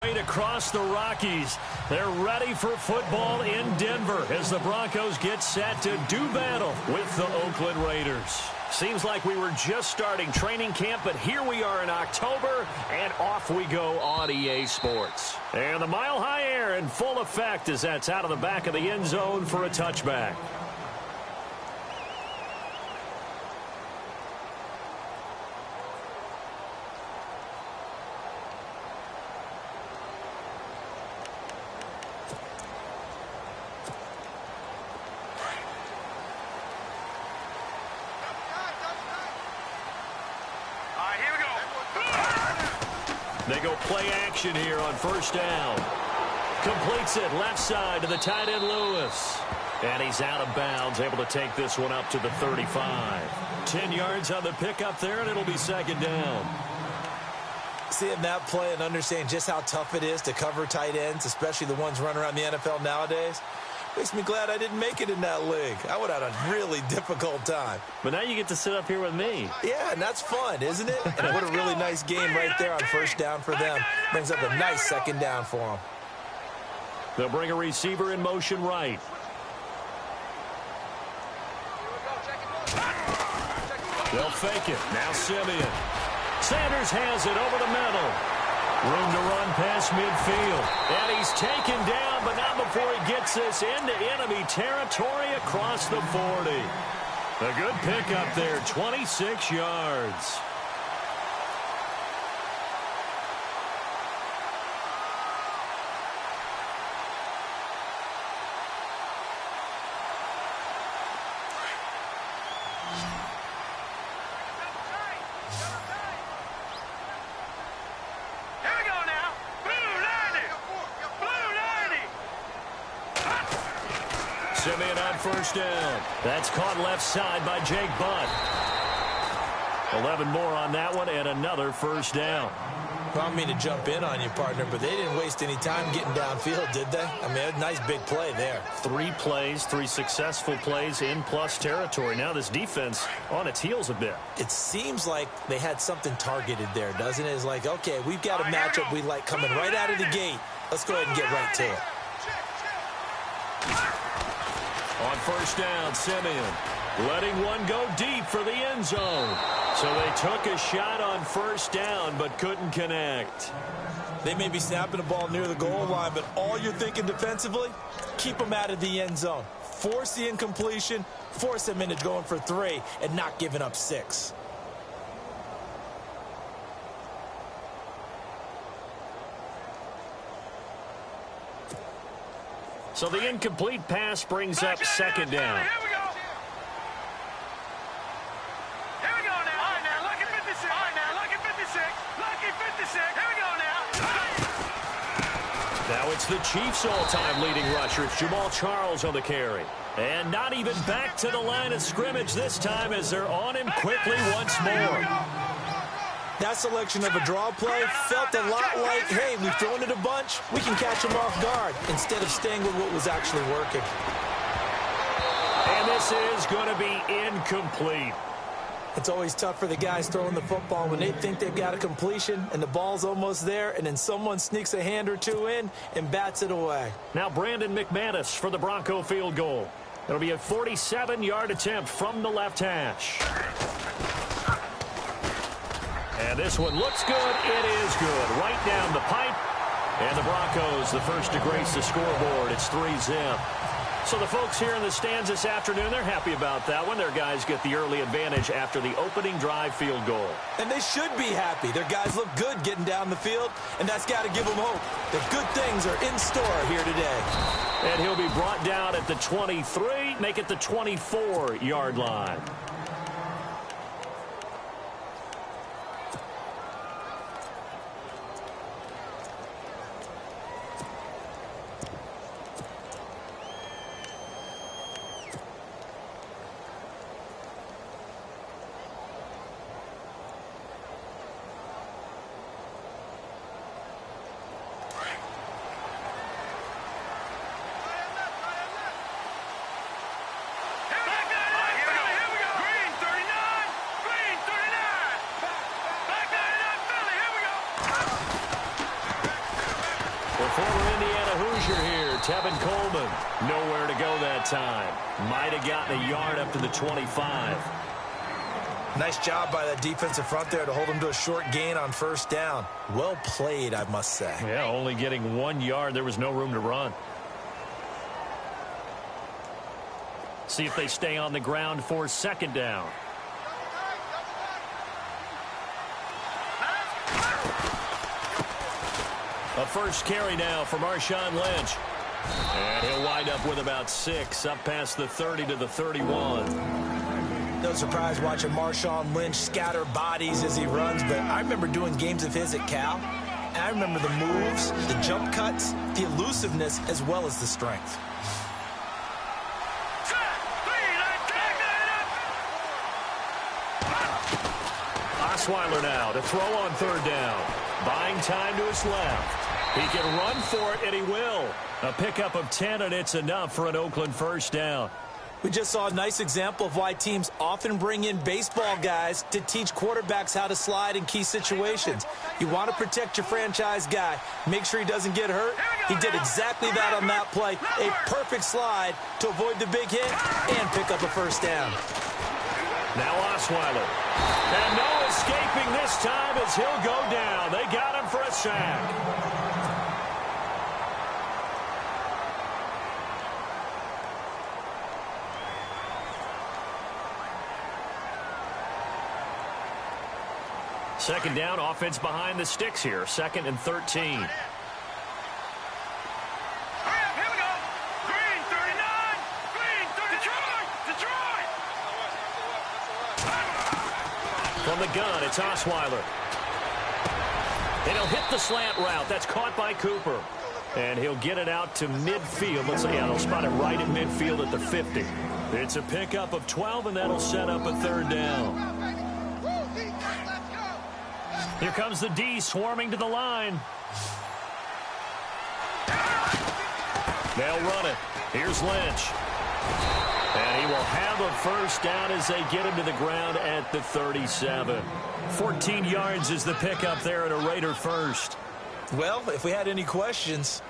Right across the Rockies. They're ready for football in Denver as the Broncos get set to do battle with the Oakland Raiders. Seems like we were just starting training camp, but here we are in October, and off we go on EA Sports. And the mile-high air in full effect as that's out of the back of the end zone for a touchback. They go play action here on first down. Completes it left side to the tight end Lewis. And he's out of bounds, able to take this one up to the 35. 10 yards on the pickup there, and it'll be second down. Seeing that play and understanding just how tough it is to cover tight ends, especially the ones running around the NFL nowadays, makes me glad I didn't make it in that league. I would have had a really difficult time. But now you get to sit up here with me. Yeah, and that's fun, isn't it? And what a really nice game right there on first down for them. Brings up a nice second down for them. They'll bring a receiver in motion right. They'll fake it. Now Simeon. Sanders has it over the middle. Room to run past midfield. And he's taken down, but not before he gets this into enemy territory across the 40. A good pickup there, 26 yards. Simeon on first down. That's caught left side by Jake Butt. 11 more on that one and another first down. I don't mean to jump in on you, partner, but they didn't waste any time getting downfield, did they? I mean, a nice big play there. 3 plays, 3 successful plays in plus territory. Now this defense on its heels a bit. It seems like they had something targeted there, doesn't it? It's like, okay, we've got a matchup we like coming right out of the gate. Let's go ahead and get right to it. On first down, Simeon letting one go deep for the end zone. So they took a shot on first down but couldn't connect. They may be snapping the ball near the goal line, but all you're thinking defensively, keep them out of the end zone. Force the incompletion, force them into going for 3 and not giving up 6. So the incomplete pass brings up second down. Here we go. Here we go now. All right, now, lucky 56. All right, now, lucky 56. Lucky 56. Here we go now. Now it's the Chiefs' all-time leading rusher. It's Jamal Charles on the carry. And not even back to the line of scrimmage this time as they're on him quickly once more. That selection of a draw play felt a lot like, hey, we've thrown it a bunch, we can catch them off guard, instead of staying with what was actually working. And this is going to be incomplete. It's always tough for the guys throwing the football when they think they've got a completion and the ball's almost there, and then someone sneaks a hand or two in and bats it away. Now Brandon McManus for the Bronco field goal. It'll be a 47-yard attempt from the left hash. And this one looks good. It is good. Right down the pipe. And the Broncos, the first to grace the scoreboard. It's 3-zip. So the folks here in the stands this afternoon, they're happy about that one. Their guys get the early advantage after the opening drive field goal. And they should be happy. Their guys look good getting down the field, and that's got to give them hope that good things are in store here today. And he'll be brought down at the 23, make it the 24-yard line. former Indiana Hoosier here, Tevin Coleman. Nowhere to go that time. Might have gotten a yard up to the 25. Nice job by that defensive front there to hold him to a short gain on first down. Well played, I must say. Yeah, only getting 1 yard. There was no room to run. See if they stay on the ground for second down. A first carry now for Marshawn Lynch. And he'll wind up with about 6, up past the 30 to the 31. No surprise watching Marshawn Lynch scatter bodies as he runs, but I remember doing games of his at Cal, and I remember the moves, the jump cuts, the elusiveness, as well as the strength. Osweiler now to throw on third down. Buying time to his left. He can run for it, and he will. A pickup of 10, and it's enough for an Oakland first down. We just saw a nice example of why teams often bring in baseball guys to teach quarterbacks how to slide in key situations. You want to protect your franchise guy. Make sure he doesn't get hurt. He did exactly that on that play. A perfect slide to avoid the big hit and pick up a first down. Now Osweiler. And no escaping this time as he'll go down. They got him for a sack. Second down, offense behind the sticks here. 2nd and 13. Here we go. Green 39. Green 30. Detroit. From the gun, it's Osweiler. And he'll hit the slant route. That's caught by Cooper. And he'll get it out to midfield. Let's see, they'll spot it right at midfield at the 50. It's a pickup of 12, and that'll set up a third down. Here comes the D swarming to the line. They'll run it. Here's Lynch. And he will have a first down as they get him to the ground at the 37. 14 yards is the pickup there and a Raider first. Well, if we had any questions,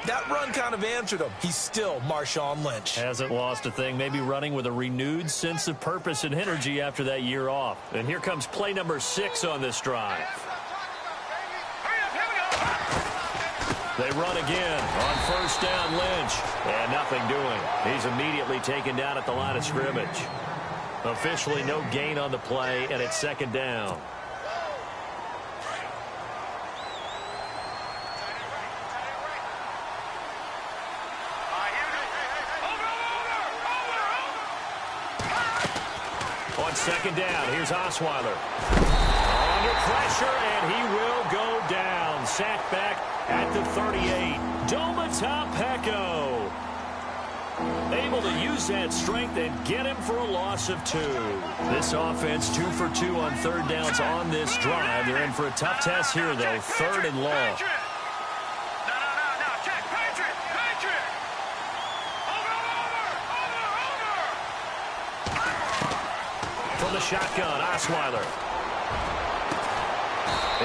that run kind of answered him. He's still Marshawn Lynch. Hasn't lost a thing. Maybe running with a renewed sense of purpose and energy after that year off. And here comes play number 6 on this drive. They run again on first down, Lynch. And nothing doing. He's immediately taken down at the line of scrimmage. Officially no gain on the play, and it's second down. On second down, here's Osweiler. Under pressure, and he will go down. Sacked back at the 38. Domata Peko able to use that strength and get him for a loss of 2. This offense 2 for 2 on third downs on this drive. They're in for a tough test here, though. 3rd and long. From the shotgun, Osweiler.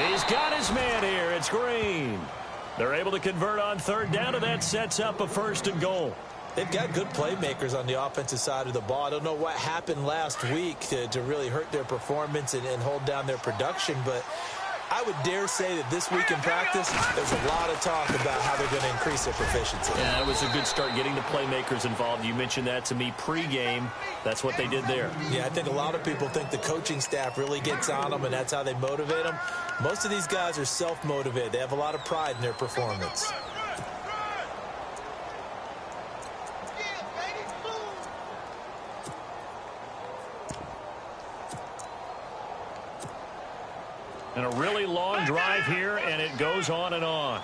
He's got his man here. It's Green. They're able to convert on third down, and that sets up a 1st and goal. They've got good playmakers on the offensive side of the ball. I don't know what happened last week to really hurt their performance and hold down their production, but I would dare say that this week in practice, there's a lot of talk about how they're going to increase their proficiency. Yeah, it was a good start getting the playmakers involved. You mentioned that to me pregame. That's what they did there. Yeah, I think a lot of people think the coaching staff really gets on them, and that's how they motivate them. Most of these guys are self-motivated. They have a lot of pride in their performance. And a really long drive here, and it goes on and on.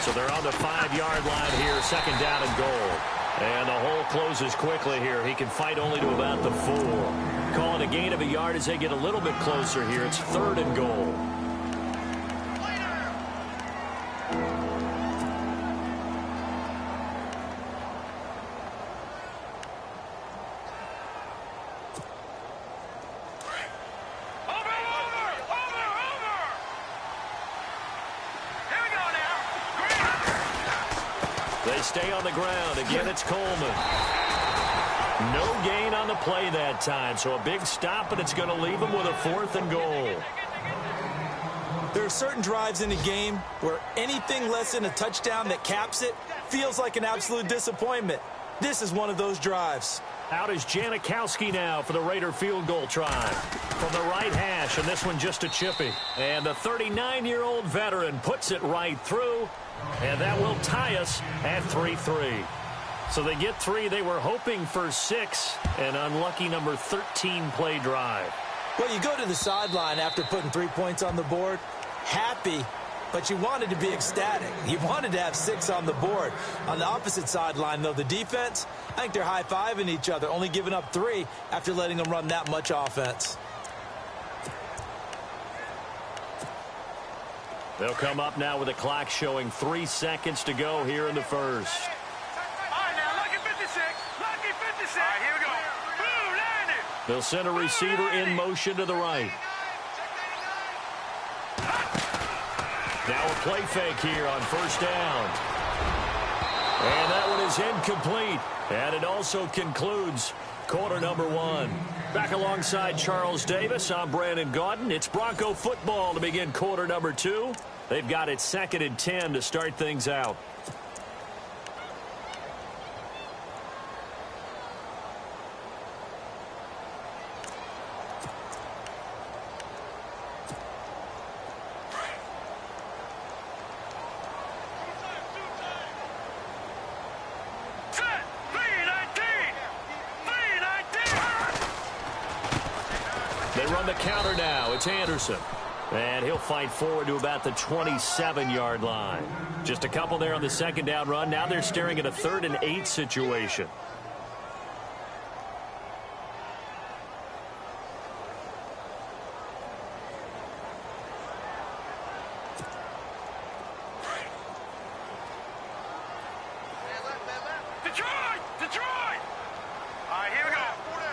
So they're on the 5-yard line here, 2nd down and goal. And the hole closes quickly here. He can fight only to about the 4. Calling a gain of a yard as they get a little bit closer here. It's 3rd and goal. They stay on the ground. Again, it's Coleman. No gain on the play that time, so a big stop, and it's going to leave them with a 4th and goal. There are certain drives in the game where anything less than a touchdown that caps it feels like an absolute disappointment. This is one of those drives. Out is Janikowski now for the Raider field goal try. From the right hash, and this one just a chippy. And the 39-year-old veteran puts it right through, and that will tie us at 3-3. So they get 3. They were hoping for 6, an unlucky number 13 play drive. Well, you go to the sideline after putting 3 points on the board, happy, but you wanted to be ecstatic. You wanted to have 6 on the board. On the opposite sideline, though, the defense, I think they're high-fiving each other, only giving up 3 after letting them run that much offense. They'll come up now with a clock showing 3 seconds to go here in the first. All right, now, lucky 56. Lucky 56. All right, here we go. Blue, landed. They'll send a receiver in motion to the right. Now a play fake here on first down. And that one is incomplete. And it also concludes quarter number 1. Back alongside Charles Davis, I'm Brandon Gaudin. It's Bronco football to begin quarter number 2. They've got it 2nd and 10 to start things out. They run the counter now. It's Anderson. And he'll fight forward to about the 27-yard line. Just a couple there on the 2nd down run. Now they're staring at a 3rd and 8 situation. Detroit! All right, here we go.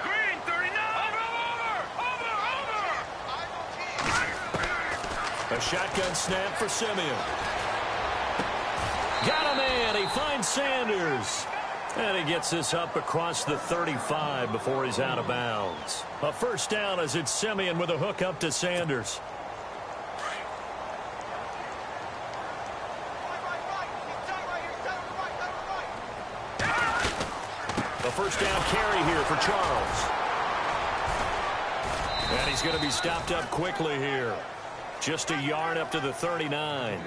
Green, 39. A shotgun snap for Simeon. Got a man. He finds Sanders. And he gets this up across the 35 before he's out of bounds. A first down as it's Simeon with a hook up to Sanders. A first down carry here for Charles. And he's going to be stopped up quickly here. Just a yard up to the 39.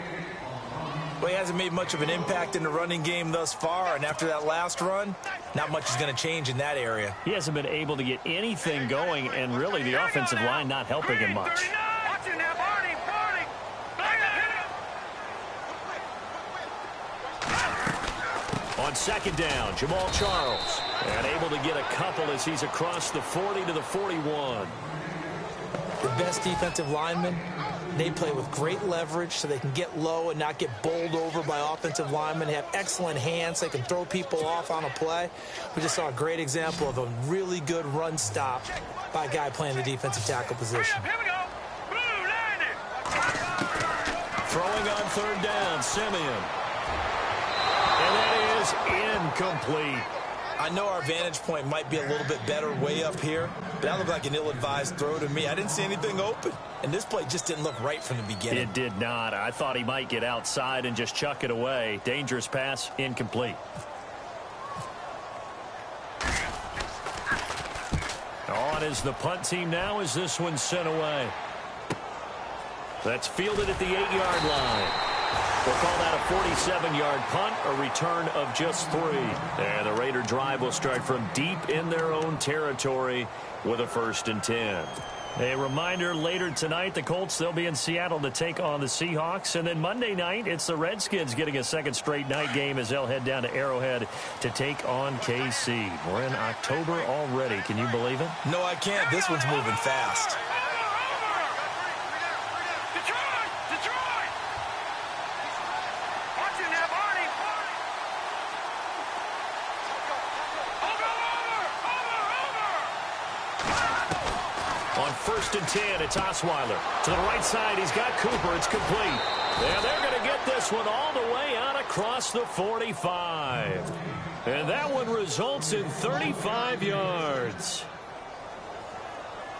Well, he hasn't made much of an impact in the running game thus far, and after that last run, not much is going to change in that area. He hasn't been able to get anything going, and really the offensive line not helping him much. On 2nd down, Jamal Charles. And able to get a couple as he's across the 40 to the 41. The best defensive linemen, they play with great leverage so they can get low and not get bowled over by offensive linemen. They have excellent hands. They can throw people off on a play. We just saw a great example of a really good run stop by a guy playing the defensive tackle position. Here we go. Blue, landed. Throwing on 3rd down, Simeon. And that is incomplete. I know our vantage point might be a little bit better way up here, but that looked like an ill-advised throw to me. I didn't see anything open, and this play just didn't look right from the beginning. It did not. I thought he might get outside and just chuck it away. Dangerous pass, incomplete. On is the punt team now as this one's sent away. That's fielded at the 8-yard line. We'll call that a 47-yard punt, a return of just 3. And the Raider drive will start from deep in their own territory with a 1st and 10. A reminder, later tonight, the Colts, they'll be in Seattle to take on the Seahawks. And then Monday night, it's the Redskins getting a 2nd straight night game as they'll head down to Arrowhead to take on KC. We're in October already. Can you believe it? No, I can't. This one's moving fast. first and 10. It's Osweiler. To the right side, he's got Cooper. It's complete. And they're going to get this one all the way out across the 45. And that one results in 35 yards.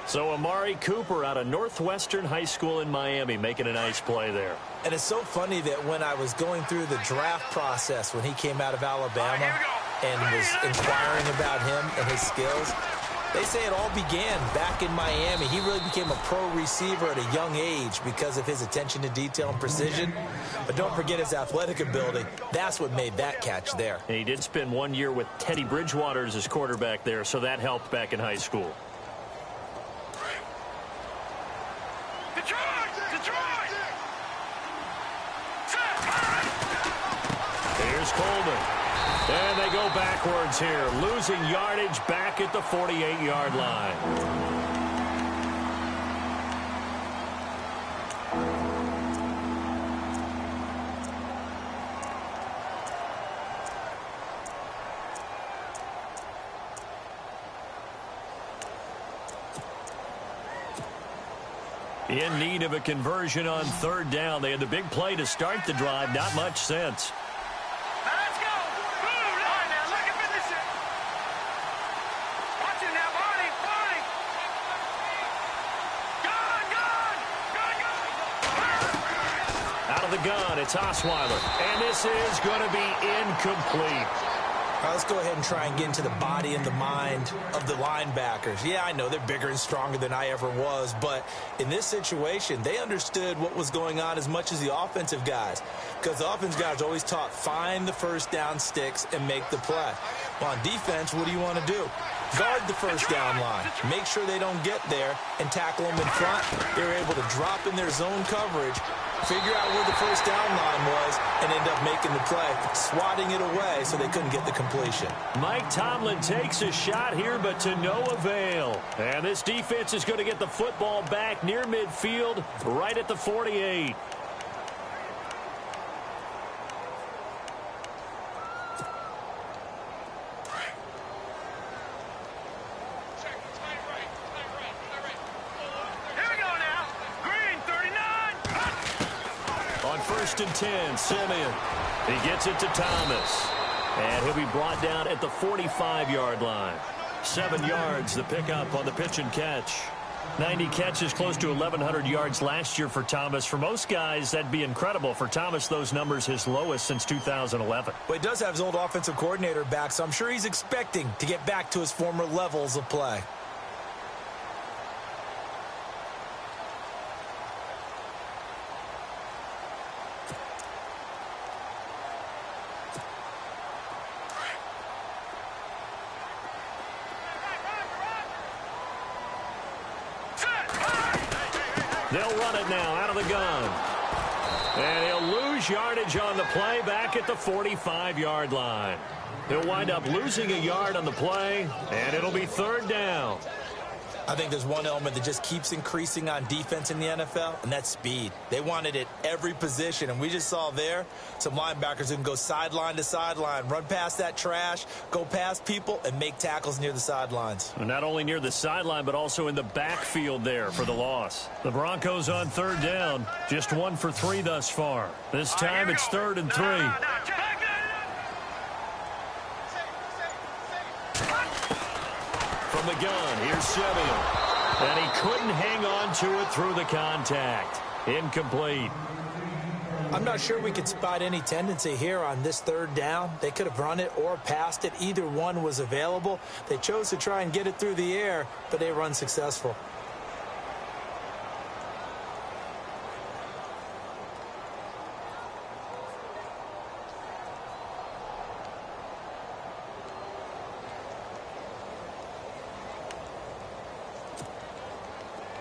So Amari Cooper out of Northwestern High School in Miami making a nice play there. And it's so funny that when I was going through the draft process when he came out of Alabama and was inquiring about him and his skills, they say it all began back in Miami. He really became a pro receiver at a young age because of his attention to detail and precision. But don't forget his athletic ability. That's what made that catch there. And he did spend 1 year with Teddy Bridgewater as his quarterback there, so that helped back in high school. Here's Coleman. And they go backwards here, losing yardage back at the 48-yard line. In need of a conversion on third down. They had the big play to start the drive. Not much sense. Now let's go. All right, now look at 56. Watch it now, Barney. Gun. Out of the gun, it's Osweiler. And this is going to be incomplete. All right, let's go ahead and try and get into the body and the mind of the linebackers. Yeah, I know they're bigger and stronger than I ever was, but in this situation, they understood what was going on as much as the offensive guys, because the offensive guys are always taught, find the first down sticks and make the play. Well, on defense, what do you want to do? Guard the first down line. Make sure they don't get there and tackle them in front. They were able to drop in their zone coverage, figure out where the first down line was, and end up making the play, swatting it away so they couldn't get the completion. Mike Tomlin takes a shot here, but to no avail. And this defense is going to get the football back near midfield, right at the 48. First and 10, Simeon. He gets it to Thomas. And he'll be brought down at the 45-yard line. 7 yards, the pickup on the pitch and catch. 90 catches, close to 1,100 yards last year for Thomas. For most guys, that'd be incredible. For Thomas, those numbers his lowest since 2011. Well, he does have his old offensive coordinator back, so I'm sure he's expecting to get back to his former levels of play. They'll run it now out of the gun. And he'll lose yardage on the play back at the 45-yard line. He'll wind up losing a yard on the play, and it'll be third down. I think there's one element that just keeps increasing on defense in the NFL, and that's speed. They want it at every position, and we just saw there some linebackers who can go sideline to sideline, run past that trash, go past people, and make tackles near the sidelines. And not only near the sideline, but also in the backfield there for the loss. The Broncos on third down, just 1 for 3 thus far. This time it's 3rd and 3. From the gun, here's Simeon. And he couldn't hang on to it through the contact. Incomplete. I'm not sure we could spot any tendency here on this third down. They could have run it or passed it. Either one was available. They chose to try and get it through the air, but they were unsuccessful.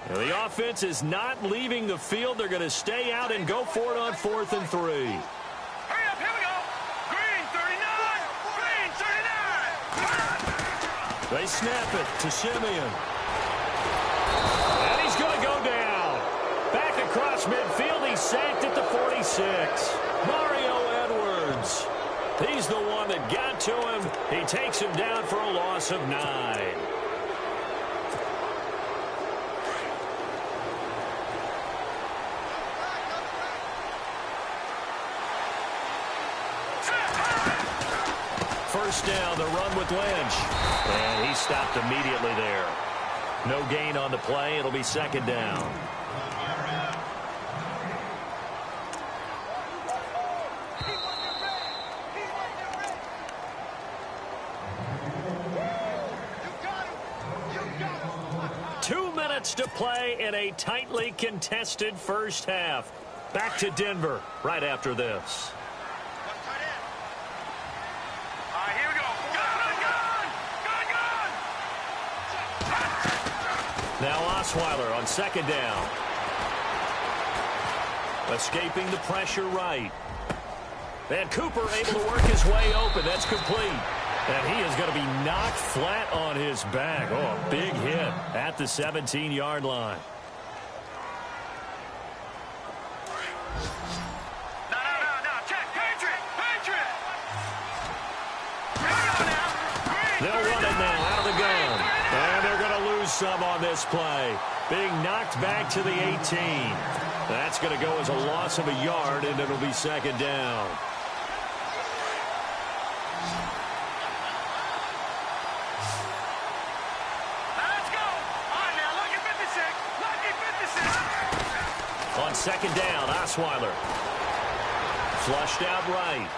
The offense is not leaving the field. They're going to stay out and go for it on 4th and 3. Hurry up, here we go. Green 39. Green 39. They snap it to Simeon. And he's going to go down. Back across midfield. He's sacked at the 46. Mario Edwards. He's the one that got to him. He takes him down for a loss of 9. first down. The run with Lynch. And he stopped immediately there. No gain on the play. It'll be second down. To play in a tightly contested first half. Back to Denver right after this. All right, here we go. Gun! Now Osweiler on second down. Escaping the pressure right. And Cooper able to work his way open. That's complete. And he is going to be knocked flat on his back. Oh, a big hit at the 17-yard line. No. Check. Patriot. They'll run it now out of the gun. And they're going to lose some on this play. Being knocked back to the 18. That's going to go as a loss of a yard, and it'll be second down. On second down, Osweiler. Flushed out right.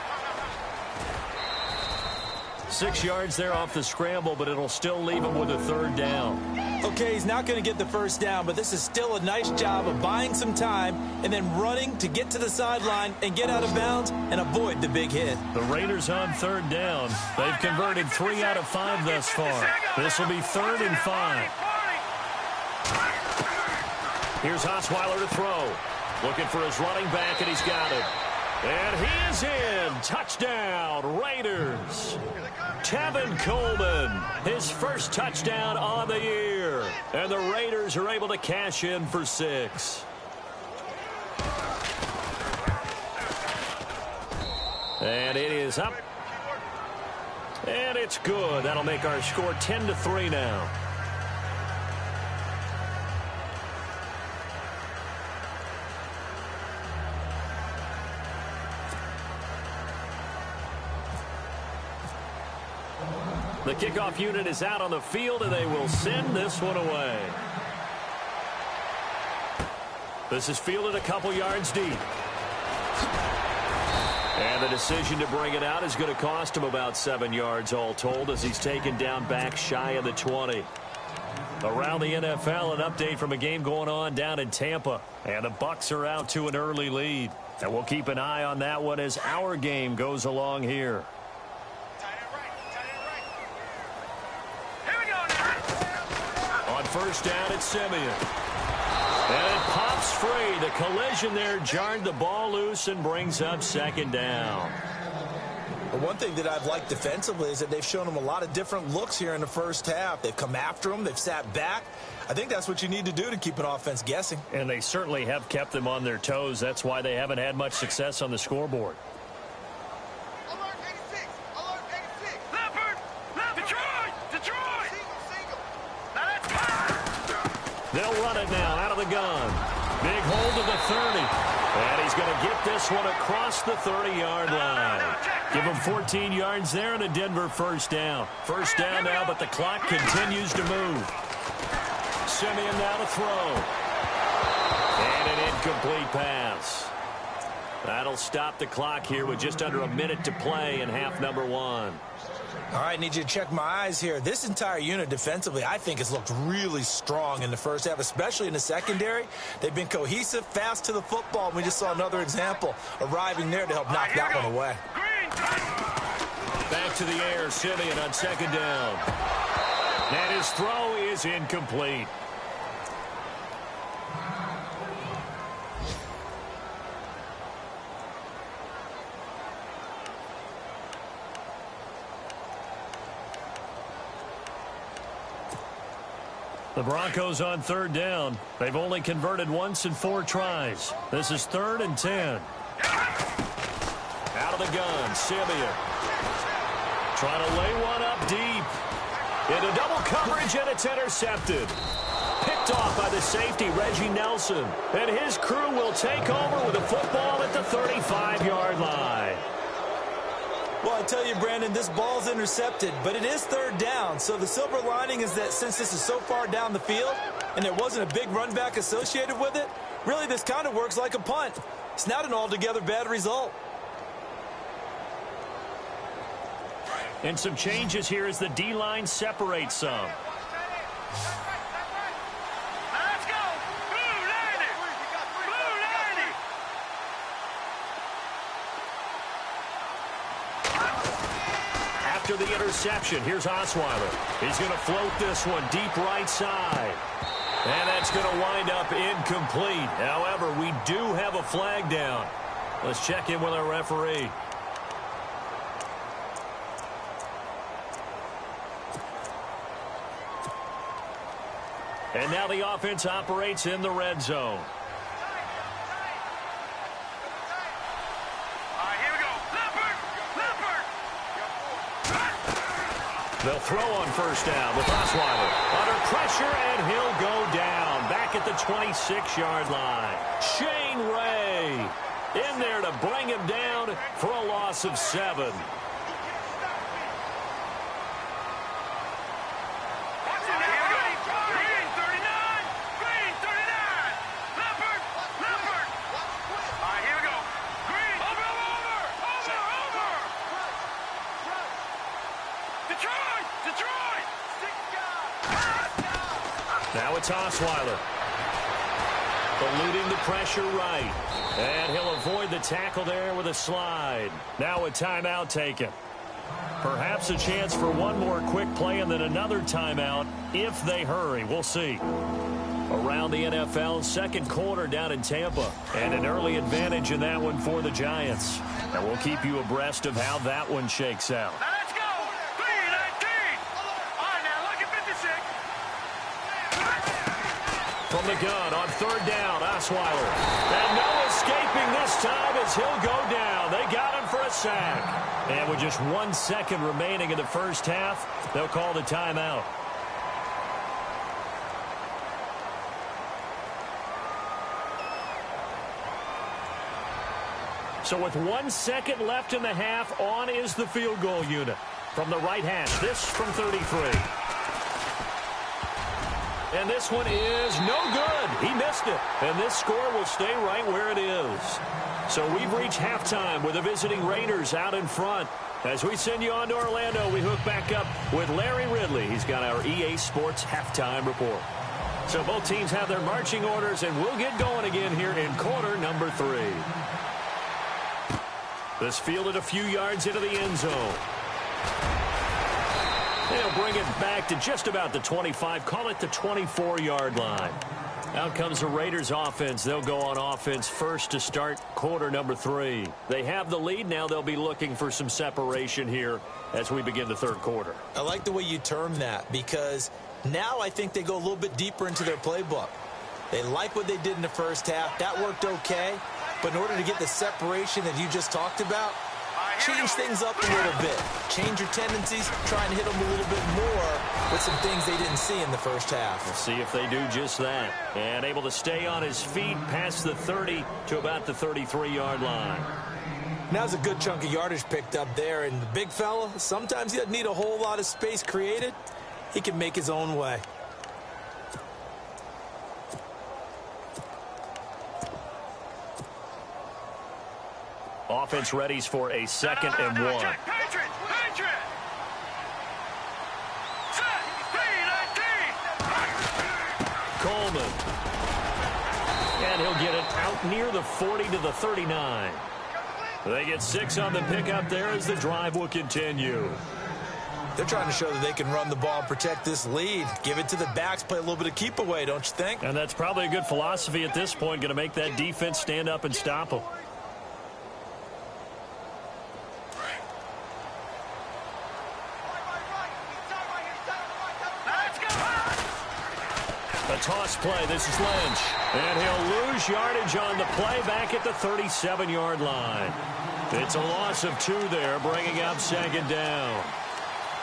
6 yards there off the scramble, but it'll still leave him with a third down. Okay, he's not going to get the first down, but this is still a nice job of buying some time and then running to get to the sideline and get out of bounds and avoid the big hit. The Raiders on third down. They've converted 3 out of 5 thus far. This will be 3rd and 5. Here's Osweiler to throw. Looking for his running back, and he's got it. And he is in. Touchdown, Raiders. Tevin Coleman, his first touchdown on the year. And the Raiders are able to cash in for 6. And it is up. And it's good. That'll make our score 10-3 now. The kickoff unit is out on the field, and they will send this one away. This is fielded a couple yards deep. And the decision to bring it out is going to cost him about 7 yards all told as he's taken down back shy of the 20. Around the NFL, an update from a game going on down in Tampa. And the Bucs are out to an early lead. And we'll keep an eye on that one as our game goes along here. First down at Simeon. And it pops free. The collision there jarred the ball loose and brings up second down. Well, one thing that I've liked defensively is that they've shown them a lot of different looks here in the first half. They've come after them. They've sat back. I think that's what you need to do to keep an offense guessing. And they certainly have kept them on their toes. That's why they haven't had much success on the scoreboard. They'll run it now out of the gun. Big hold of the 30. And he's going to get this one across the 30-yard line. Give him 14 yards there and a Denver first down. First down now, but the clock continues to move. Simeon now to throw. And an incomplete pass. That'll stop the clock here with just under a minute to play in half number 1. All right, need you to check my eyes here. This entire unit defensively, I think, has looked really strong in the first half, especially in the secondary. They've been cohesive, fast to the football. We just saw another example arriving there to help knock that one away. Back to the air, Simeon on second down. And his throw is incomplete. The Broncos on third down. They've only converted once in 4 tries. This is 3rd and 10. Out of the gun, Simeon. Trying to lay one up deep. Into double coverage, and it's intercepted. Picked off by the safety, Reggie Nelson. And his crew will take over with the football at the 35-yard line. Well, I tell you, Brandon, this ball's intercepted, but it is third down. So the silver lining is that since this is so far down the field and there wasn't a big run back associated with it, really this kind of works like a punt. It's not an altogether bad result. And some changes here as the D-line separates some. Let's go. Blue 90. Blue 90. After the interception, here's Osweiler. He's going to float this one deep right side. And that's going to wind up incomplete. However, we do have a flag down. Let's check in with our referee. And now the offense operates in the red zone. All right, here we go. Leopard. They'll throw on first down with Osweiler. Under pressure, and he'll go down. Back at the 26-yard line. Shane Ray in there to bring him down for a loss of 7. Now it's Osweiler. Eluding the pressure right. And he'll avoid the tackle there with a slide. Now a timeout taken. Perhaps a chance for one more quick play and then another timeout if they hurry. We'll see. Around the NFL, second quarter down in Tampa. And an early advantage in that one for the Giants. And we'll keep you abreast of how that one shakes out. Let's go. 3-19. All right, now look at 56. From the gun on third down, Osweiler. And no escaping this time as he'll go down. They got him for a sack. And with just 1 second remaining in the first half, they'll call the timeout. So with 1 second left in the half, on is the field goal unit. From the right hash, this from 33. And this one is no good. He missed it. And this score will stay right where it is. So we've reached halftime with the visiting Raiders out in front. As we send you on to Orlando, we hook back up with Larry Ridley. He's got our EA Sports halftime report. So both teams have their marching orders, and we'll get going again here in quarter number 3. This fielded a few yards into the end zone. They'll bring it back to just about the 25, call it the 24-yard line. Out comes the Raiders offense. They'll go on offense first to start quarter number 3. They have the lead. Now they'll be looking for some separation here as we begin the third quarter. I like the way you term that because now I think they go a little bit deeper into their playbook. They like what they did in the first half. That worked okay. But in order to get the separation that you just talked about, change things up a little bit. Change your tendencies, try and hit them a little bit more with some things they didn't see in the first half. We'll see if they do just that. And able to stay on his feet past the 30 to about the 33-yard line. Now's a good chunk of yardage picked up there. And the big fella, sometimes he doesn't need a whole lot of space created. He can make his own way. Offense readies for a 2nd and 1. Patriot. Set. 3-19. Coleman. And he'll get it out near the 40 to the 39. They get 6 on the pickup there as the drive will continue. They're trying to show that they can run the ball and protect this lead. Give it to the backs, play a little bit of keep away, don't you think? And that's probably a good philosophy at this point, going to make that defense stand up and stop them. A toss play. This is Lynch. And he'll lose yardage on the play back at the 37-yard line. It's a loss of 2 there, bringing up 2nd down.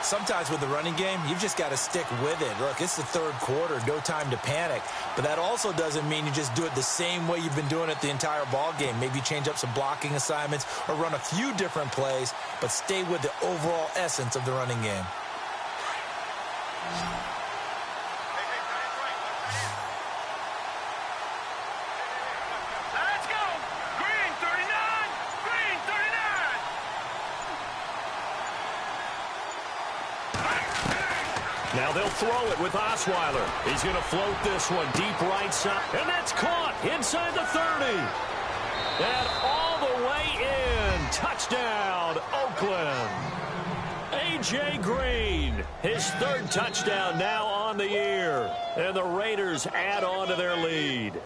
Sometimes with the running game, you've just got to stick with it. Look, it's the third quarter, no time to panic. But that also doesn't mean you just do it the same way you've been doing it the entire ball game. Maybe change up some blocking assignments or run a few different plays, but stay with the overall essence of the running game. Let's go. Green 39. Green 39. Now they'll throw it with Osweiler. He's going to float this one deep right side. And that's caught inside the 30. And all the way in. Touchdown, Oakland. A.J. Green, his third touchdown now on the year. And the Raiders add on to their lead.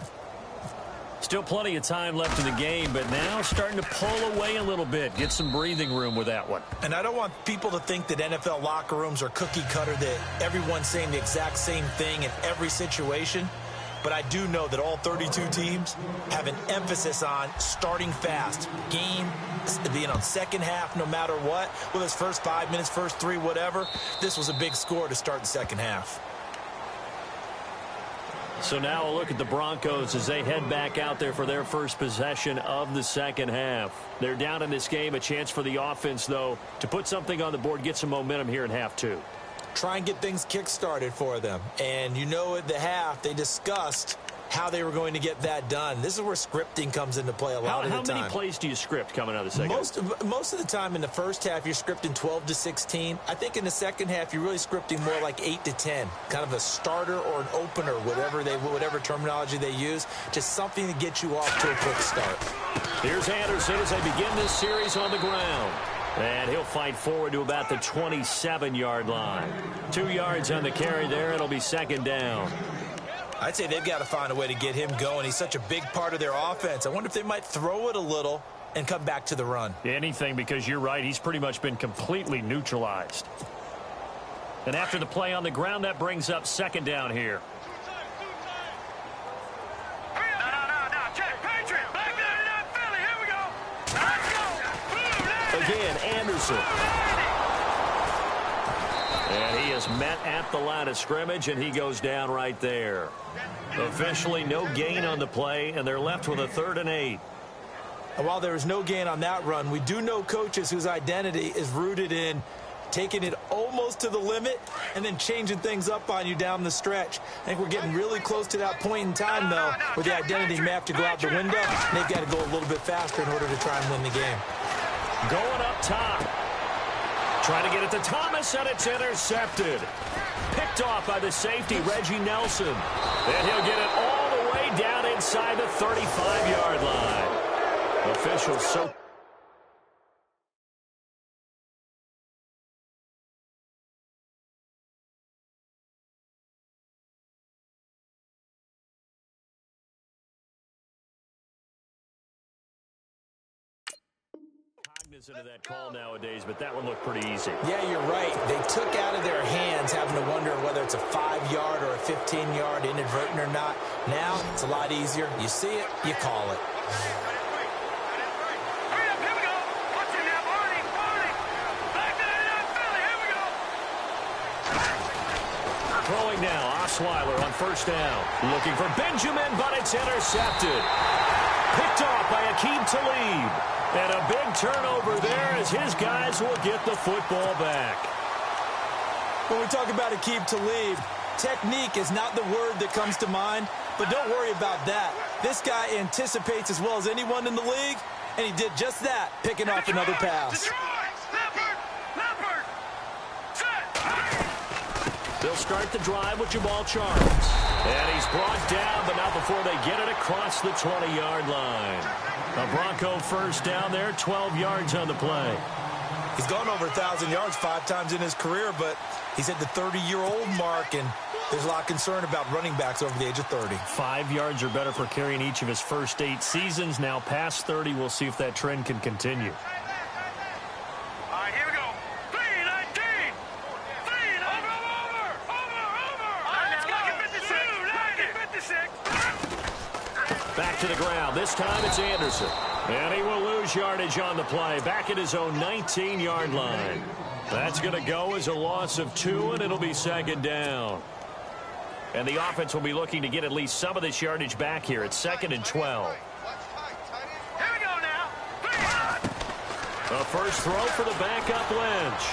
Still plenty of time left in the game, but now starting to pull away a little bit. Get some breathing room with that one. And I don't want people to think that NFL locker rooms are cookie cutter, that everyone's saying the exact same thing in every situation. But I do know that all 32 teams have an emphasis on starting fast. Game being on second half no matter what. Whether it's first 5 minutes, first 3, whatever. This was a big score to start the second half. So now a look at the Broncos as they head back out there for their first possession of the second half. They're down in this game. A chance for the offense, though, to put something on the board, get some momentum here in half two. Try and get things kick-started for them. And you know at the half, they discussed how they were going to get that done. This is where scripting comes into play a lot of the time. How many plays do you script coming out of the second half? Most of the time in the first half, you're scripting 12 to 16. I think in the second half, you're really scripting more like 8 to 10. Kind of a starter or an opener, whatever terminology they use. Just something to get you off to a quick start. Here's Anderson as they begin this series on the ground. And he'll fight forward to about the 27-yard line. 2 yards on the carry there. It'll be second down. I'd say they've got to find a way to get him going. He's such a big part of their offense. I wonder if they might throw it a little and come back to the run. Anything, because you're right. He's pretty much been completely neutralized. And after the play on the ground, that brings up second down here. Again, Anderson. And he is met at the line of scrimmage, and he goes down right there. Officially no gain on the play, and they're left with a 3rd and 8. And while there is no gain on that run, we do know coaches whose identity is rooted in taking it almost to the limit and then changing things up on you down the stretch. I think we're getting really close to that point in time, though, where the identity may have to go out the window, and they've got to go a little bit faster in order to try and win the game. Going up top. Trying to get it to Thomas, and it's intercepted. Picked off by the safety, Reggie Nelson. And he'll get it all the way down inside the 35-yard line. Officials so... Into that call nowadays, but that one looked pretty easy. Yeah, you're right. They took out of their hands having to wonder whether it's a 5-yard or a 15-yard, inadvertent or not. Now it's a lot easier. You see it, you call it. Throwing now, Osweiler on first down. Looking for Benjamin, but it's intercepted. Picked off by Aqib Talib. And a big turnover there as his guys will get the football back. When we talk about Aqib Talib, technique is not the word that comes to mind, but don't worry about that. This guy anticipates as well as anyone in the league, and he did just that, picking off another pass. They'll start the drive with Jamal Charles. And he's brought down, but not before they get it across the 20-yard line. A Bronco first down there, 12 yards on the play. He's gone over 1,000 yards 5 times in his career, but he's at the 30-year-old mark, and there's a lot of concern about running backs over the age of 30. 5 yards or better for carrying each of his first 8 seasons. Now past 30, we'll see if that trend can continue. All right, here we go. 3-19. Over. Let's go. 56. Back to the ground. This time it's Anderson. And he will lose yardage on the play, back at his own 19-yard line. That's going to go as a loss of 2, and it'll be second down. And the offense will be looking to get at least some of this yardage back here. It's 2nd and 12. Here we go now. The first throw for the backup Lynch.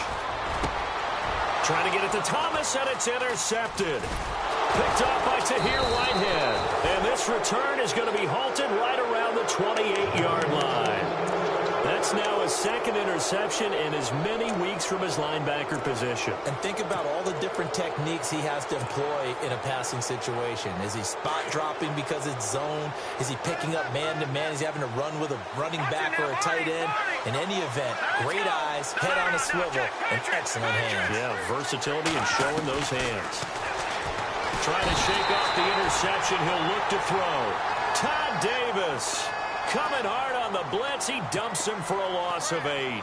Trying to get it to Thomas, and it's intercepted. Picked off by Tahir Whitehead. And this return is going to be halted right around the 28-yard line. That's now his second interception in as many weeks from his linebacker position. And think about all the different techniques he has to employ in a passing situation. Is he spot dropping because it's zone? Is he picking up man-to-man? Is he having to run with a running back or a tight end? In any event, great eyes, head on a swivel, and excellent hands. Yeah, versatility and showing those hands. Trying to shake off the interception. He'll look to throw. Todd Davis coming hard on the blitz. He dumps him for a loss of 8.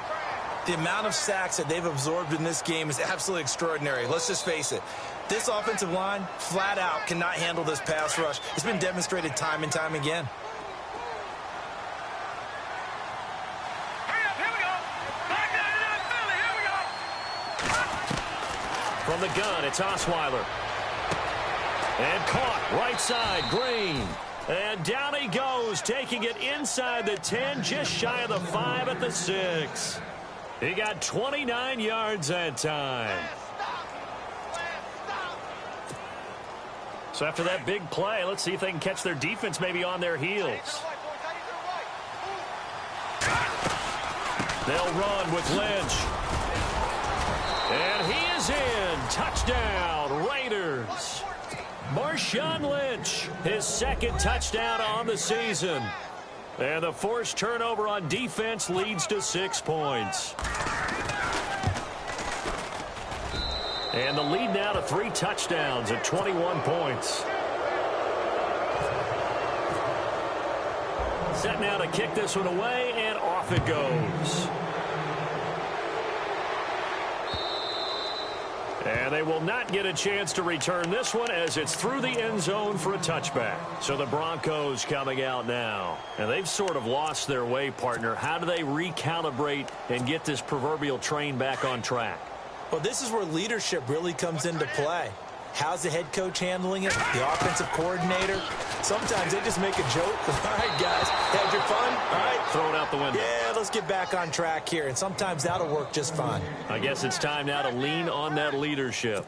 The amount of sacks that they've absorbed in this game is absolutely extraordinary. Let's just face it. This offensive line, flat out, cannot handle this pass rush. It's been demonstrated time and time again. Hurry up, here we go. Back down to that Philly, here we go. From the gun, it's Osweiler. And caught right side, Green. And down he goes, taking it inside the 10, just shy of the 5 at the 6. He got 29 yards that time. So after that big play, let's see if they can catch their defense maybe on their heels. They'll run with Lynch. And he is in. Touchdown, Raiders. Marshawn Lynch, his second touchdown on the season. And the forced turnover on defense leads to 6 points. And the lead now to 3 touchdowns at 21 points. Set now to kick this one away, and off it goes. And they will not get a chance to return this one as it's through the end zone for a touchback. So the Broncos coming out now. And they've sort of lost their way, partner. How do they recalibrate and get this proverbial train back on track? Well, this is where leadership really comes into play. How's the head coach handling it? The offensive coordinator? Sometimes they just make a joke. All right, guys, had your fun? All right. Throw it out the window. Yeah, let's get back on track here. And sometimes that'll work just fine. I guess it's time now to lean on that leadership.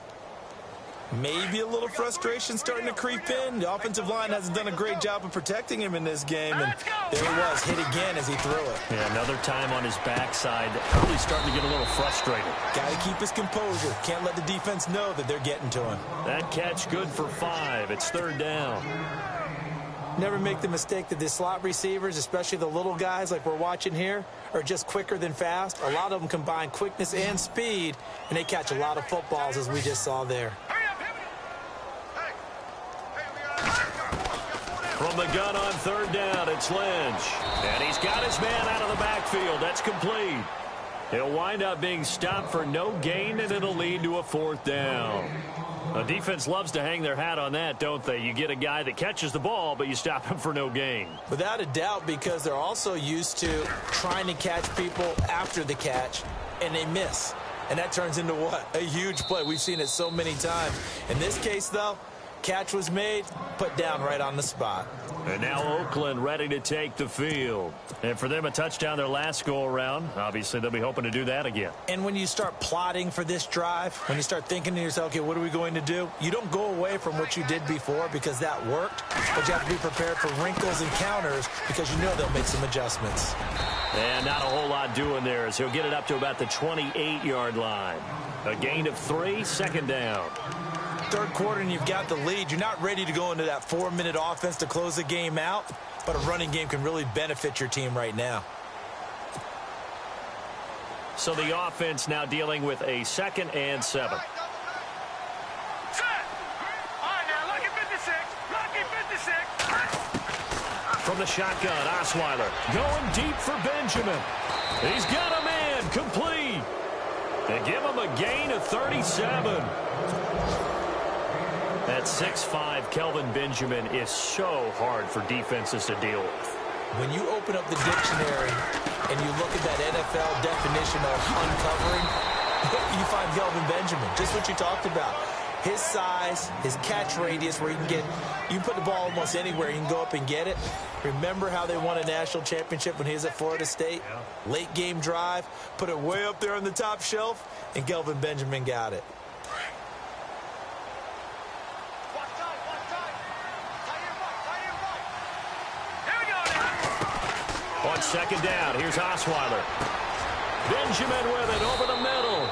Maybe a little frustration starting to creep in. The offensive line hasn't done a great job of protecting him in this game. And there he was, hit again as he threw it. Yeah, another time on his backside. Probably starting to get a little frustrated. Got to keep his composure. Can't let the defense know that they're getting to him. That catch good for 5. It's 3rd down. Never make the mistake that the slot receivers, especially the little guys like we're watching here, are just quicker than fast. A lot of them combine quickness and speed, and they catch a lot of footballs, as we just saw there. From the gun on 3rd down, it's Lynch. And he's got his man out of the backfield. That's complete. He'll wind up being stopped for no gain, and it'll lead to a 4th down. The defense loves to hang their hat on that, don't they? You get a guy that catches the ball, but you stop him for no gain. Without a doubt, because they're also used to trying to catch people after the catch, and they miss. And that turns into what? A huge play. We've seen it so many times. In this case, though, catch was made, put down right on the spot. And now Oakland ready to take the field. And for them, a touchdown their last go-around. Obviously, they'll be hoping to do that again. And when you start plotting for this drive, when you start thinking to yourself, okay, what are we going to do? You don't go away from what you did before because that worked, but you have to be prepared for wrinkles and counters because you know they'll make some adjustments. And not a whole lot doing there as he'll get it up to about the 28-yard line. A gain of 3, 2nd down. 3rd quarter and you've got the lead. You're not ready to go into that 4-minute offense to close the game out, but a running game can really benefit your team right now. So the offense now dealing with a 2nd and 7. Set. All right, now, lucky 56. Lucky 56. From the shotgun, Osweiler going deep for Benjamin. He's got a man complete. They give him a gain of 37. That 6'5" Kelvin Benjamin is so hard for defenses to deal with. When you open up the dictionary and you look at that NFL definition of uncovering, you find Kelvin Benjamin, just what you talked about. His size, his catch radius where you can put the ball almost anywhere. You can go up and get it. Remember how they won a national championship when he was at Florida State? Yeah. Late game drive, put it way up there on the top shelf, and Kelvin Benjamin got it. On second down, here's Osweiler. Benjamin with it over the middle.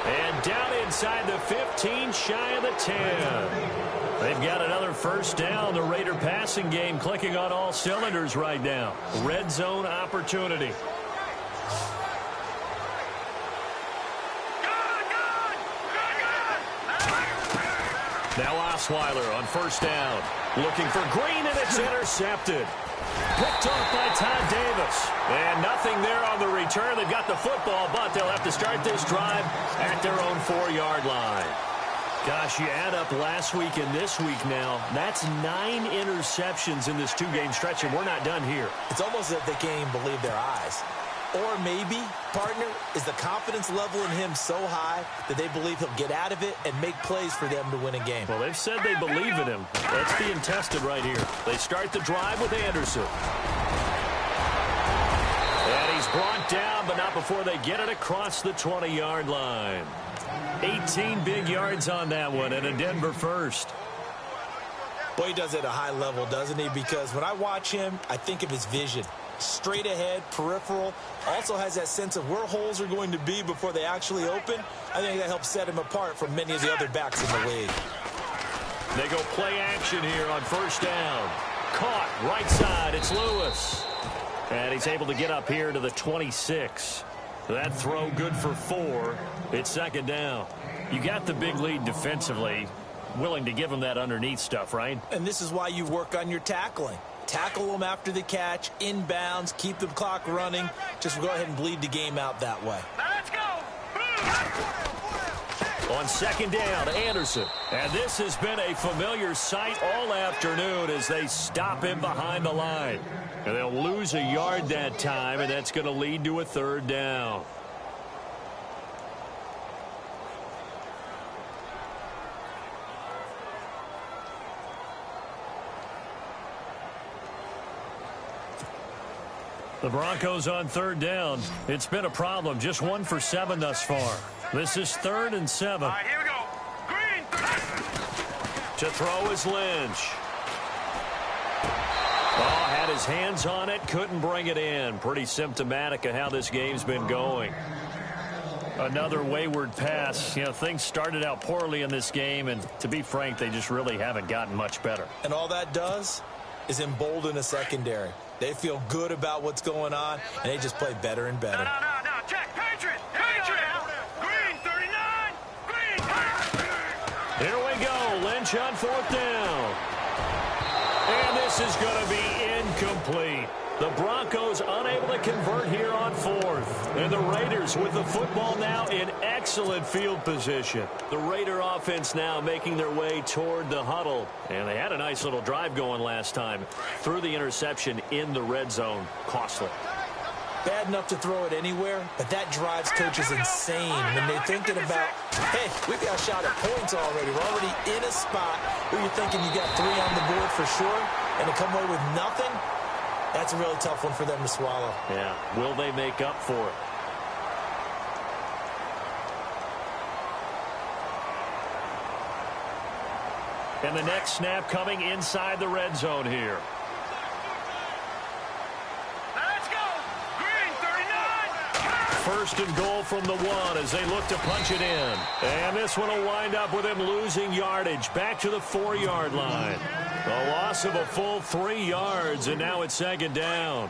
And down inside the 15, shy of the 10. They've got another first down. The Raider passing game clicking on all cylinders right now. Red zone opportunity. Now Osweiler on first down. Looking for Green, and it's intercepted. Picked off by Todd Davis. And nothing there on the return. They've got the football, but they'll have to start this drive at their own 4-yard line. Gosh, you add up last week and this week now. That's 9 interceptions in this 2-game stretch, and we're not done here. It's almost as if they can't even believe their eyes. Or maybe, partner, is the confidence level in him so high that they believe he'll get out of it and make plays for them to win a game. Well, they've said they believe in him. That's being tested right here. They start the drive with Anderson. And he's brought down, but not before they get it across the 20-yard line. 18 big yards on that one, and a Denver first. Boy, he does it at a high level, doesn't he? Because when I watch him, I think of his vision. Straight ahead, peripheral, also has that sense of where holes are going to be before they actually open. I think that helps set him apart from many of the other backs in the league. They go play action here on first down. Caught, right side, it's Lewis. And he's able to get up here to the 26. That throw good for 4. It's second down. You got the big lead defensively. Willing to give him that underneath stuff, right? And this is why you work on your tackling. Tackle them after the catch, inbounds, keep the clock running. Just go ahead and bleed the game out that way. Let's go. On second down, Anderson. And this has been a familiar sight all afternoon as they stop him behind the line. And they'll lose a yard that time, and that's going to lead to a third down. The Broncos on third down. It's been a problem. Just 1 for 7 thus far. This is 3rd and 7. All right, here we go. Green. To throw is Lynch. Oh, had his hands on it. Couldn't bring it in. Pretty symptomatic of how this game's been going. Another wayward pass. You know, things started out poorly in this game, and to be frank, they just really haven't gotten much better. And all that does is embolden a secondary. They feel good about what's going on, and they just play better and better. No. Check. Patriot. Green, 39. Green. Here we go. Lynch on 4th down. And this is going to be incomplete. The Broncos unable to convert here on 4th. And the Raiders with the football now in excellent field position. The Raider offense now making their way toward the huddle. And they had a nice little drive going last time. Through the interception in the red zone. Costly. Bad enough to throw it anywhere, but that drives coaches insane when they're thinking about, hey, we've got a shot at points already. We're already in a spot where you're thinking you got 3 on the board for sure, and to come away with nothing, that's a really tough one for them to swallow. Yeah, will they make up for it? And the next snap coming inside the red zone here. Let's go. Green, 39. First and goal from the 1 as they look to punch it in. And this one will wind up with him losing yardage back to the 4-yard line. A loss of a full 3 yards, and now it's second down. All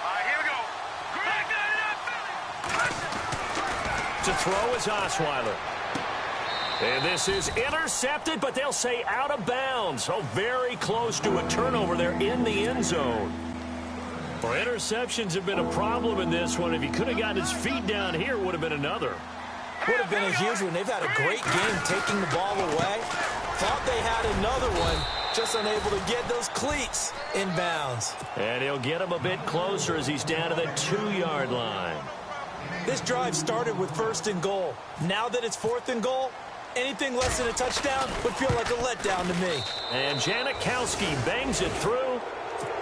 right, here we go. To throw is Osweiler. And this is intercepted, but they'll say out of bounds. So very close to a turnover there in the end zone. Well, interceptions have been a problem in this one. If he could have gotten his feet down here, it would have been another. Would have been a huge one. They've had a great game taking the ball away. Thought they had another one, just unable to get those cleats in bounds. And he'll get him a bit closer as he's down to the 2-yard line. This drive started with 1st and goal. Now that it's 4th and goal, anything less than a touchdown would feel like a letdown to me. And Janikowski bangs it through,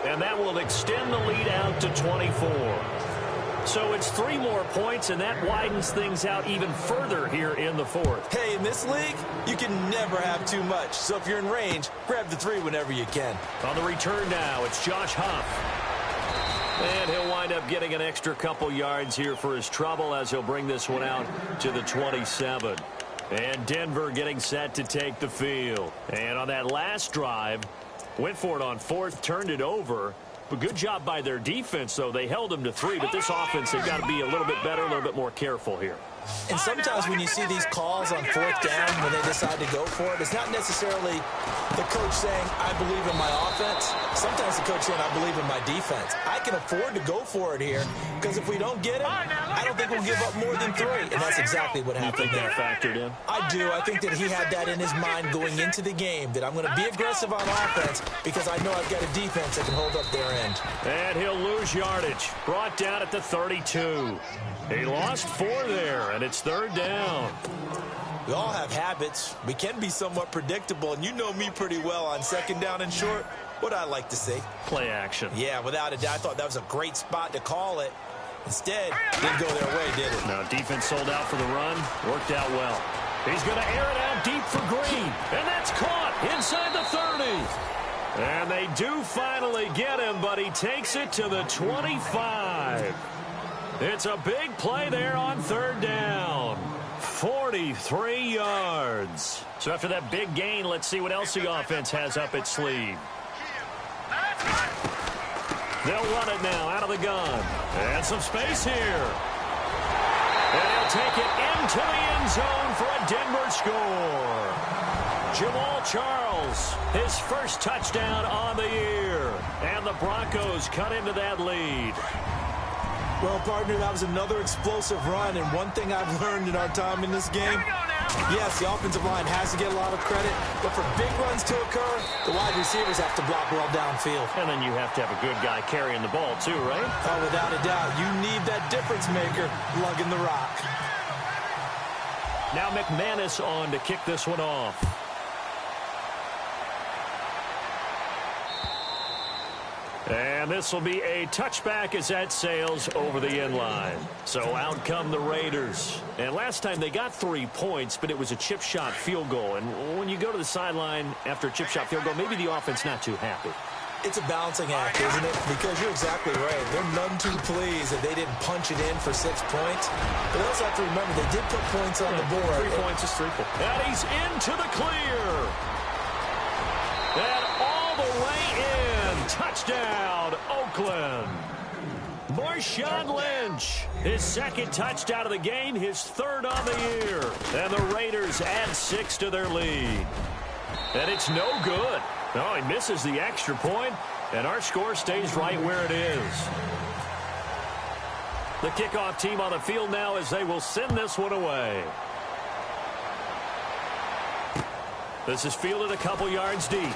and that will extend the lead out to 24. So it's 3 more points, and that widens things out even further here in the 4th. Hey, in this league, you can never have too much. So if you're in range, grab the 3 whenever you can. On the return now, it's Josh Huff. And he'll wind up getting an extra couple yards here for his trouble as he'll bring this one out to the 27. And Denver getting set to take the field. And on that last drive, went for it on 4th, turned it over. But good job by their defense, though. They held them to 3, but this offense, they've got to be a little bit better, a little bit more careful here. And sometimes when you see these calls on 4th down, when they decide to go for it, it's not necessarily the coach saying, I believe in my offense. Sometimes the coach saying, I believe in my defense. I can afford to go for it here, because if we don't get it, I don't think we'll give up more than 3. And that's exactly what happened there. You think that factored in? I do. I think that he had that in his mind going into the game, that I'm going to be aggressive on offense because I know I've got a defense that can hold up their end. And he'll lose yardage. Brought down at the 32. He lost 4 there, and it's 3rd down. We all have habits. We can be somewhat predictable, and you know me pretty well on 2nd down and short. What I like to see. Play action. Yeah, without a doubt. I thought that was a great spot to call it. Instead, didn't go their way, did it? Now, defense sold out for the run. Worked out well. He's going to air it out deep for Green, and that's caught inside the 30. And they do finally get him, but he takes it to the 25. It's a big play there on 3rd down. 43 yards. So after that big gain, let's see what else the offense has up its sleeve. They'll run it now out of the gun. And some space here. And he'll take it into the end zone for a Denver score. Jamal Charles, his first touchdown on the year. And the Broncos cut into that lead. Well, partner, that was another explosive run, and one thing I've learned in our time in this game, yes, the offensive line has to get a lot of credit, but for big runs to occur, the wide receivers have to block well downfield. And then you have to have a good guy carrying the ball, too, right? Oh, without a doubt. You need that difference maker lugging the rock. Now McManus on to kick this one off. And this will be a touchback as that sails over the end line. So out come the Raiders. And last time they got 3 points, but it was a chip shot field goal. And when you go to the sideline after a chip shot field goal, maybe the offense not too happy. It's a balancing act, isn't it? Because you're exactly right. They're none too pleased that they didn't punch it in for 6 points. But they also have to remember they did put points on the board. 3 points is 3 points. And he's into the clear. And all the way in. Touchdown, Oakland. Marshawn Lynch, his 2nd touchdown of the game, his 3rd on the year. And the Raiders add 6 to their lead. And it's no good. No, he misses the extra point, and our score stays right where it is. The kickoff team on the field now as they will send this one away. This is fielded a couple yards deep.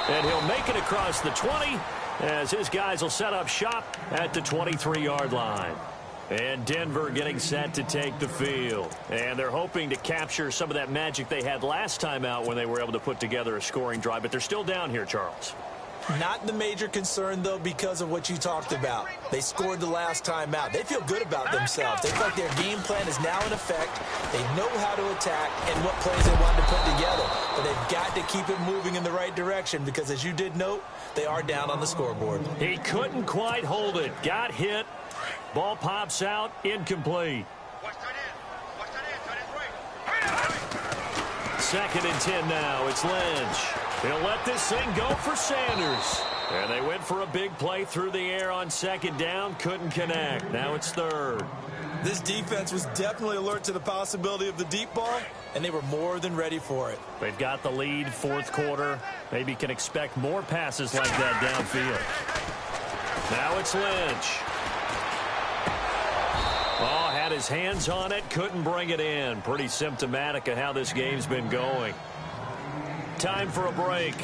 And he'll make it across the 20 as his guys will set up shop at the 23-yard line. And Denver getting set to take the field. And they're hoping to capture some of that magic they had last time out when they were able to put together a scoring drive. But they're still down here, Charles. Not the major concern, though, because of what you talked about. They scored the last time out. They feel good about themselves. They feel like their game plan is now in effect. They know how to attack and what plays they want to put together. But they've got to keep it moving in the right direction because, as you did note, they are down on the scoreboard. He couldn't quite hold it. Got hit. Ball pops out. Incomplete. 2nd and 10 now. It's Lynch. He'll let this thing go for Sanders. And they went for a big play through the air on 2nd down. Couldn't connect. Now it's 3rd. This defense was definitely alert to the possibility of the deep ball, and they were more than ready for it. They've got the lead 4th quarter. Maybe can expect more passes like that downfield. Now it's Lynch. Oh, had his his hands on it, couldn't bring it in. Pretty symptomatic of how this game's been going. Time for a break.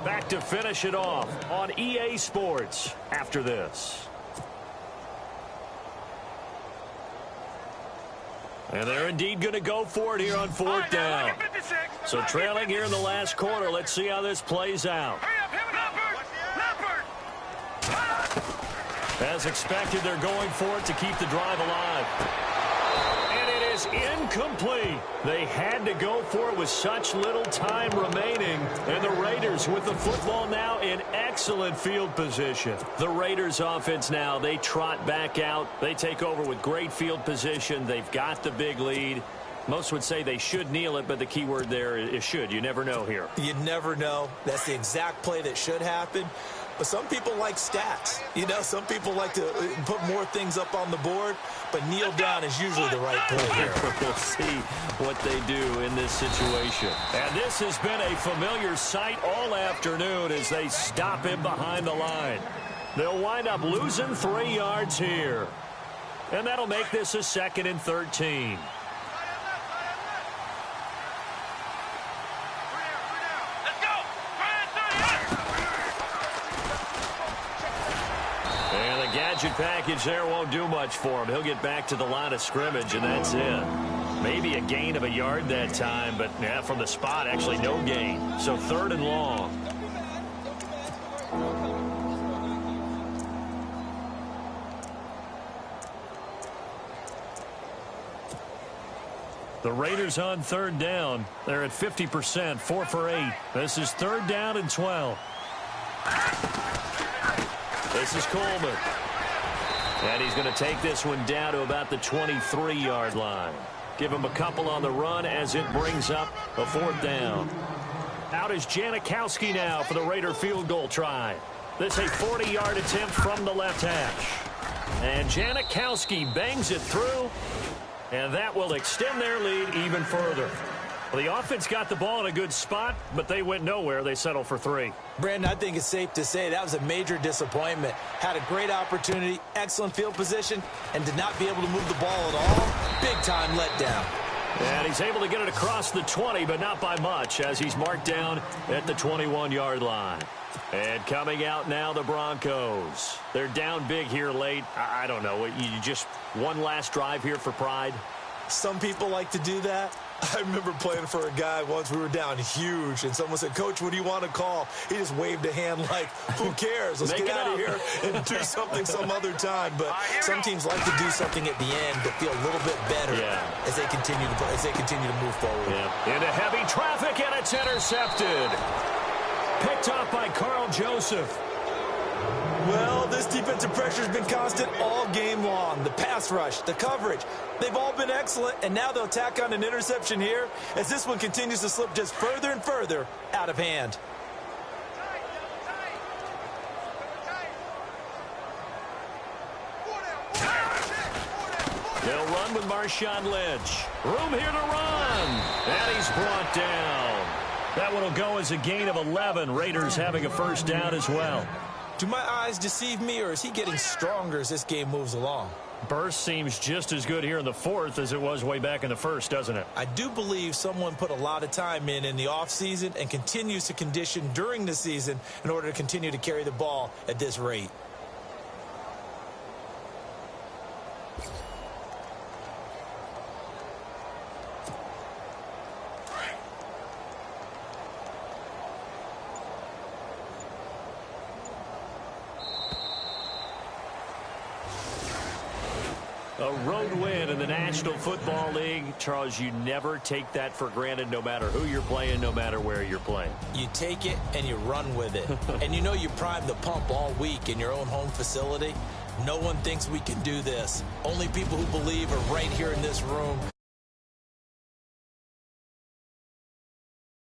Back to finish it off on EA Sports after this. And they're indeed going to go for it here on fourth down. So trailing here in the last quarter. Let's see how this plays out. As expected, they're going for it to keep the drive alive. And it is incomplete. They had to go for it with such little time remaining. And the Raiders with the football now in excellent field position. The Raiders offense now, they trot back out. They take over with great field position. They've got the big lead. Most would say they should kneel it, but the key word there is should. You never know here. You never know. That's the exact play that should happen. But some people like stats. You know, some people like to put more things up on the board, but kneel down is usually the right play here. We'll see what they do in this situation. And this has been a familiar sight all afternoon as they stop him behind the line. They'll wind up losing 3 yards here. And that'll make this a 2nd and 13. Gadget package there won't do much for him. He'll get back to the line of scrimmage, and that's it. Maybe a gain of a yard that time, but yeah, from the spot, actually no gain. So 3rd and long. The Raiders on 3rd down. They're at 50%, 4 for 8. This is 3rd down and 12. This is Coleman. And he's going to take this one down to about the 23-yard line. Give him a couple on the run as it brings up a 4th down. Out is Janikowski now for the Raider field goal try. This a 40-yard attempt from the left hash. And Janikowski bangs it through. And that will extend their lead even further. Well, the offense got the ball in a good spot, but they went nowhere. They settled for 3. Brandon, I think it's safe to say that was a major disappointment. Had a great opportunity, excellent field position, and did not be able to move the ball at all. Big-time letdown. And he's able to get it across the 20, but not by much, as he's marked down at the 21-yard line. And coming out now, the Broncos. They're down big here late. I don't know. You just one last drive here for pride? Some people like to do that. I remember playing for a guy once. We were down huge, and someone said, "Coach, what do you want to call?" He just waved a hand like, "Who cares? Let's get out of here and do something some other time." But some teams like to do something at the end to feel a little bit better as they continue to move forward. Yeah. Into heavy traffic, and it's intercepted. Picked off by Carl Joseph. Well, this defensive pressure has been constant all game long. The pass rush, the coverage, they've all been excellent, and now they'll tack on an interception here as this one continues to slip just further and further out of hand. They'll run with Marshawn Lynch. Room here to run. And he's brought down. That one will go as a gain of 11. Raiders having a 1st down as well. Do my eyes deceive me, or is he getting stronger as this game moves along? Burst seems just as good here in the 4th as it was way back in the 1st, doesn't it? I do believe someone put a lot of time in the offseason and continues to condition during the season in order to continue to carry the ball at this rate. A road win in the National Football League. Charles, you never take that for granted no matter who you're playing, no matter where you're playing. You take it and you run with it. And you know you primed the pump all week in your own home facility. No one thinks we can do this. Only people who believe are right here in this room